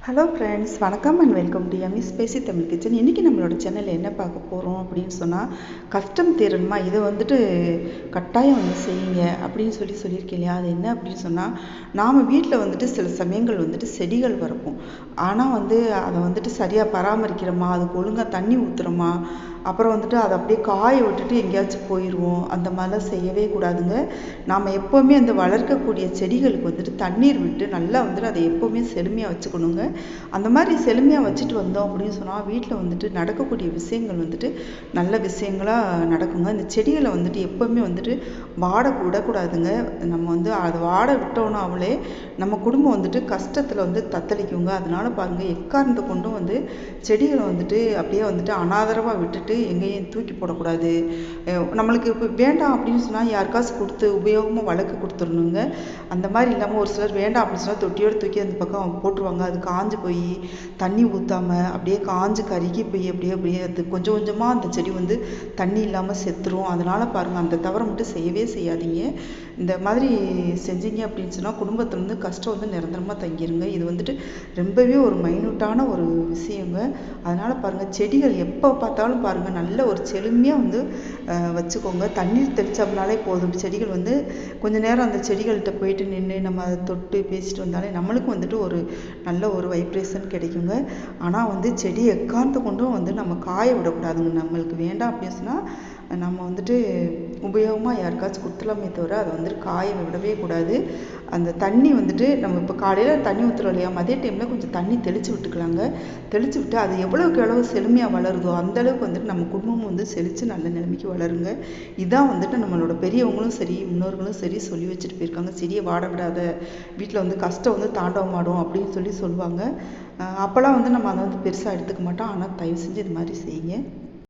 Hello friends, வணக்கம் and welcome to ME spicy Tamil kitchen. இன்றைக்கி நம்மளோட சேனலில் என்ன பார்க்க போகிறோம் அப்படின்னு சொன்னால், கஷ்டம் தீரணுமா இதை வந்துட்டு கட்டாயம் வந்து செய்யுங்க அப்படின்னு சொல்லியிருக்கேன் இல்லையா. அது என்ன அப்படின்னு சொன்னால், நாம் வீட்டில் வந்துட்டு சில சமயங்கள் வந்துட்டு செடிகள் வளர்ப்போம். ஆனால் வந்து அதை வந்துட்டு சரியாக பராமரிக்கிறோமா, அதுக்கு ஒழுங்காக தண்ணி ஊற்றுறோமா, அப்புறம் வந்துட்டு அதை அப்படியே காய விட்டுட்டு எங்கேயாச்சும் போயிடுவோம். அந்த மாதிரிலாம் செய்யவே கூடாதுங்க. நாம் எப்போவுமே அந்த வளர்க்கக்கூடிய செடிகளுக்கு வந்துட்டு தண்ணீர் விட்டு நல்லா வந்துட்டு அதை எப்போவுமே செழுமையாக வச்சுக்கணுங்க. அந்த மாதிரி செழுமையாக வச்சுட்டு வந்தோம் அப்படின்னு சொன்னால், வீட்டில் வந்துட்டு நடக்கக்கூடிய விஷயங்கள் வந்துட்டு நல்ல விஷயங்களாக நடக்குங்க. இந்த செடிகளை வந்துட்டு எப்போவுமே வந்துட்டு வாட விடக்கூடாதுங்க. நம்ம வந்து அதை வாட விட்டோன்னா அவளே நம்ம குடும்பம் வந்துட்டு கஷ்டத்தில் வந்து தத்தளிக்குங்க. அதனால பாருங்கள், எக்காரணத்தை கொண்டும் வந்து செடிகளை வந்துட்டு அப்படியே வந்துட்டு அனாதரவாக விட்டுட்டு எங்கேயும் தூக்கி போடக்கூடாது. நம்மளுக்கு இப்போ வேண்டாம் அப்படின்னு சொன்னால் யாருக்காச்சும் கொடுத்து உபயோகமாக வளர்க்க கொடுத்துடணுங்க. அந்த மாதிரி இல்லாமல் ஒரு சிலர் வேண்டாம் அப்படின்னு சொன்னால் தொட்டியோடு தூக்கி அந்த பக்கம் போட்டுருவாங்க. அது காஞ்சு போய் தண்ணி ஊற்றாமல் அப்படியே காஞ்சு கருகி போய் அப்படியே அப்படியே அது கொஞ்சம் கொஞ்சமாக அந்த செடி வந்து தண்ணி இல்லாமல் செத்துரும். அதனால் பாருங்கள், அந்த தவறை மட்டும் செய்யவே செய்யாதீங்க. இந்த மாதிரி செஞ்சீங்க அப்படின்னு சொன்னால் குடும்பத்தில் வந்து கஷ்டம் வந்து நிரந்தரமாக தங்கிருங்க. இது வந்துட்டு ரொம்பவே ஒரு மைனூட்டான ஒரு விஷயங்க. அதனால் பாருங்கள், செடிகள் எப்போ பார்த்தாலும் பாருங்கள் நல்ல ஒரு செழுமையாக வந்து வச்சுக்கோங்க. தண்ணீர் தெளித்தோம்னாலே போதும். செடிகள் வந்து கொஞ்சம் நேரம் அந்த செடிகள்கிட்ட போயிட்டு நின்று நம்ம அதை தொட்டு பேசிட்டு வந்தாலே நம்மளுக்கும் வந்துட்டு ஒரு நல்ல ஒரு வைப்ரேஷன் கிடைக்குங்க. ஆனால் வந்து செடி எக்காரணத்தை கொண்டும் வந்து நம்ம காய விடக்கூடாதுங்க. நம்மளுக்கு வேண்டாம் அப்படின்னு சொன்னால் நம்ம வந்துட்டு உபயோகமாக யாருக்காச்சும் கொடுத்துலாமே தவிர அதை வந்துட்டு காய விடவே கூடாது. அந்த தண்ணி வந்துட்டு நம்ம இப்போ காலையில் தண்ணி ஊற்றுறோம் இல்லையா, மதிய டைமில் கொஞ்சம் தண்ணி தெளித்து விட்டுக்கலாங்க. தெளித்து விட்டு அது எவ்வளோக்கு எவ்வளோ செழுமையாக வளருதோ அந்தளவுக்கு வந்துட்டு நம்ம குடும்பமும் வந்து செழித்து நல்ல நிலைமைக்கு வளருங்க. இதான் வந்துட்டு நம்மளோட பெரியவங்களும் சரி முன்னோர்களும் சரி சொல்லி வச்சுட்டு போயிருக்காங்க. செடியை வாட விடாத, வீட்டில் வந்து கஷ்டம் வந்து தாண்டவமாடும் அப்படின்னு சொல்லுவாங்க. அப்போல்லாம் வந்து நம்ம அதை வந்து பெருசாக எடுத்துக்க மாட்டோம். ஆனால் தயவு செஞ்சு இது மாதிரி செய்யுங்க.